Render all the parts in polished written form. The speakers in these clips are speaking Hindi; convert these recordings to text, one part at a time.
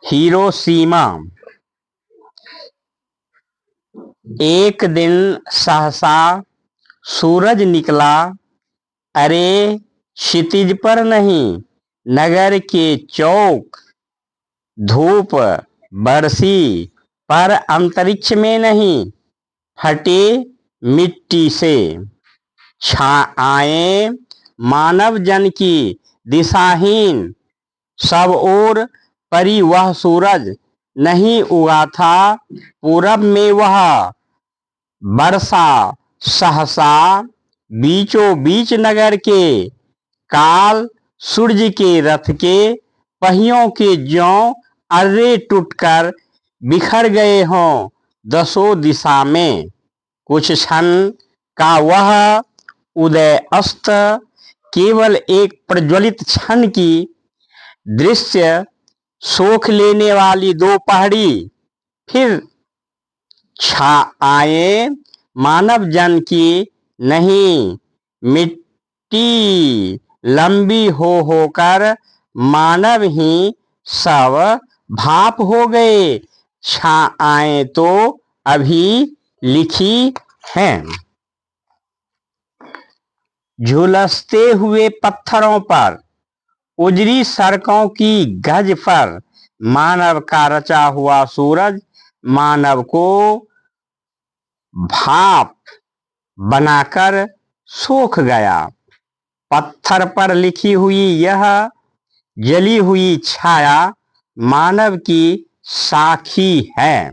हिरोशिमा। एक दिन सहसा सूरज निकला, अरे क्षितिज पर नहीं, नगर के चौक। धूप बरसी पर अंतरिक्ष में नहीं, फटे मिट्टी से। छाए मानव जन की दिशाहीन, सब ओर परी वह सूरज नहीं उगा था। पूरब में वह बरसा सहसा, बीचों बीच नगर के। काल सूर्य के रथ के पहियों के ज्यों अर्रे टूटकर बिखर गए हों दसों दिशा में। कुछ क्षण का वह उदय अस्त, केवल एक प्रज्वलित क्षण की दृश्य, सोख लेने वाली दो पहाड़ी। फिर छा आए मानव जन की नहीं, मिट्टी लंबी हो होकर मानव ही सब भाप हो गए। छा आए तो अभी लिखी हैं। झुलसते हुए पत्थरों पर, उजरी सड़कों की गज पर, मानव का रचा हुआ सूरज मानव को भाप बनाकर सोख गया। पत्थर पर लिखी हुई यह जली हुई छाया मानव की साखी है।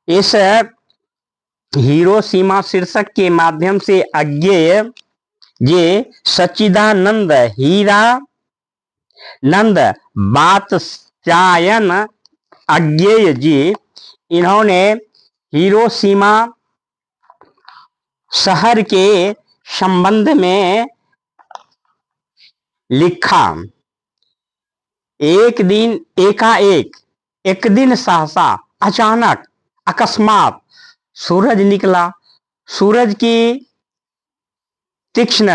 इस हिरोशिमा शीर्षक के माध्यम से अज्ञेय जे सच्चिदानंद हीरा नंद वात्स्यायन अज्ञेय जी, इन्होंने हिरोशिमा शहर के संबंध में लिखा। एक दिन एकाएक, एक दिन सहसा, अचानक, अकस्मात सूरज निकला। सूरज की तीक्ष्ण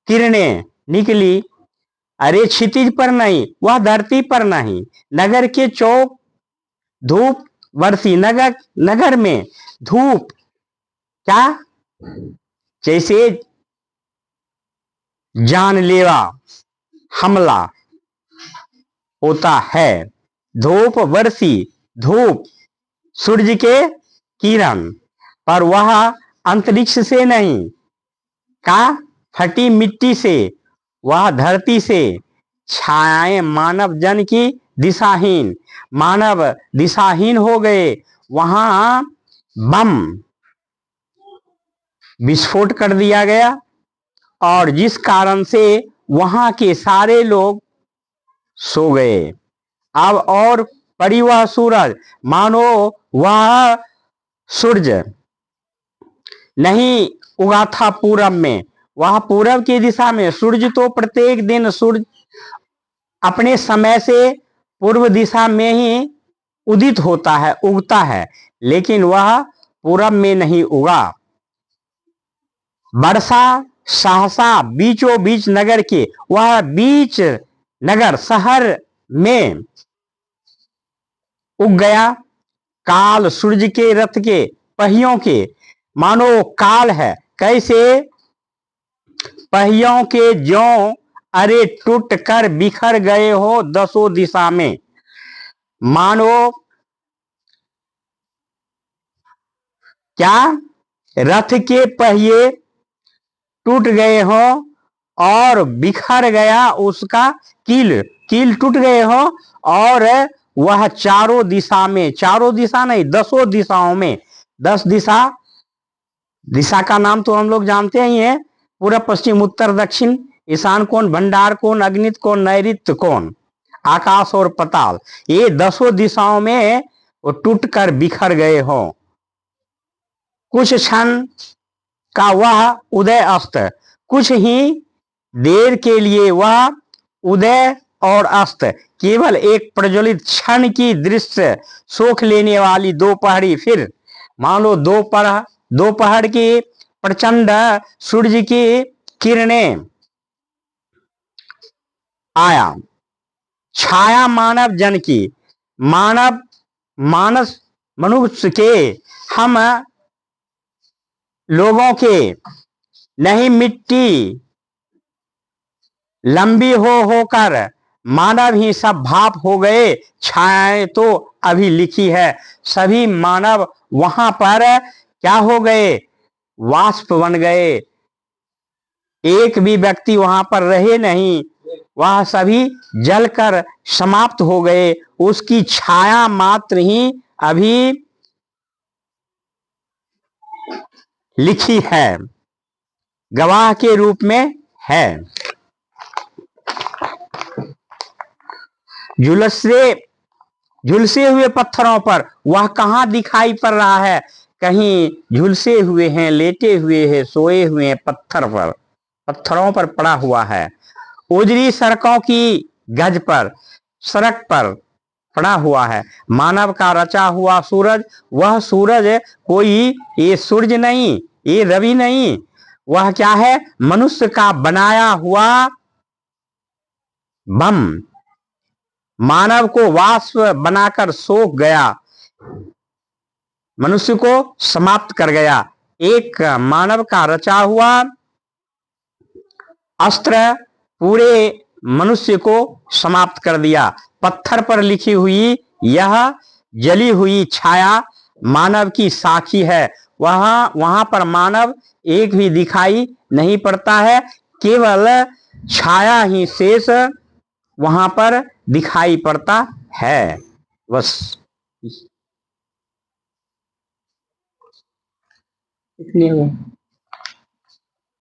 किरणें निकली, अरे क्षितिज पर नहीं, वह धरती पर नहीं, नगर के चौक। धूप बरसी, नगर में धूप, क्या जैसे जानलेवा हमला होता है। धूप बरसी, धूप सूर्य के किरण, पर वह अंतरिक्ष से नहीं, का फटी मिट्टी से, वह धरती से। छायाएं मानव जन की दिशाहीन, मानव दिशाहीन हो गए। वहां बम विस्फोट कर दिया गया और जिस कारण से वहां के सारे लोग सो गए। अब और परी वह सूरज, मानो वह सूर्य नहीं उगा था पूरब में। वह पूरब की दिशा में, सूर्य तो प्रत्येक दिन सूर्य अपने समय से पूर्व दिशा में ही उदित होता है, उगता है, लेकिन वह पूरब में नहीं उगा। बरसा सहसा बीचों बीच नगर के, वह बीच नगर शहर में उग गया। काल सूर्य के रथ के पहियों के, मानो काल है, कैसे पहियों के ज्यों अरे टूट कर बिखर गए हो दसों दिशा में। मानो क्या रथ के पहिए टूट गए हो और बिखर गया उसका कील, कील टूट गए हो, और वह चारों दिशा में, चारों दिशा नहीं, दसों दिशाओं में, 10 दिशा, दिशा का नाम तो हम लोग जानते ही हैं, पूरब पश्चिम उत्तर दक्षिण, ईशान कोण, भंडार कोण, अग्नित कोण, नैऋत्य कोण, आकाश और पताल, ये दसों दिशाओं में वो टूट कर बिखर गए हो। कुछ क्षण का वह उदय अस्त, कुछ ही देर के लिए वह उदय और अस्त, केवल एक प्रज्वलित क्षण की दृश्य, सोख लेने वाली दोपहरी। फिर मानो दोपहर की प्रचंड सूर्य की किरणें आया। छाया मानव जन की, मानव मानस मनुष्य के, हम लोगों के, नहीं मिट्टी लंबी होकर मानव ही सब भाप हो गए। छायाएं तो अभी लिखी है, सभी मानव वहां पर क्या हो गए, वाष्प बन गए। एक भी व्यक्ति वहां पर रहे नहीं, वह सभी जलकर समाप्त हो गए। उसकी छाया मात्र ही अभी लिखी है, गवाह के रूप में है। झुलसे हुए पत्थरों पर वह कहां दिखाई पड़ रहा है, कहीं झुलसे हुए हैं, लेटे हुए हैं, सोए हुए हैं, पत्थरों पर पड़ा हुआ है। उजड़ी सड़कों की गज पर, सड़क पर पड़ा हुआ है। मानव का रचा हुआ सूरज, वह सूरज कोई ये सूरज नहीं, ये रवि नहीं, वह क्या है, मनुष्य का बनाया हुआ बम, मानव को वाष्प बनाकर सोख गया, मनुष्य को समाप्त कर गया। एक मानव का रचा हुआ अस्त्र पूरे मनुष्य को समाप्त कर दिया। पत्थर पर लिखी हुई यह जली हुई छाया मानव की साखी है। वहां पर मानव एक भी दिखाई नहीं पड़ता है, केवल छाया ही शेष वहां पर दिखाई पड़ता है। बस इतने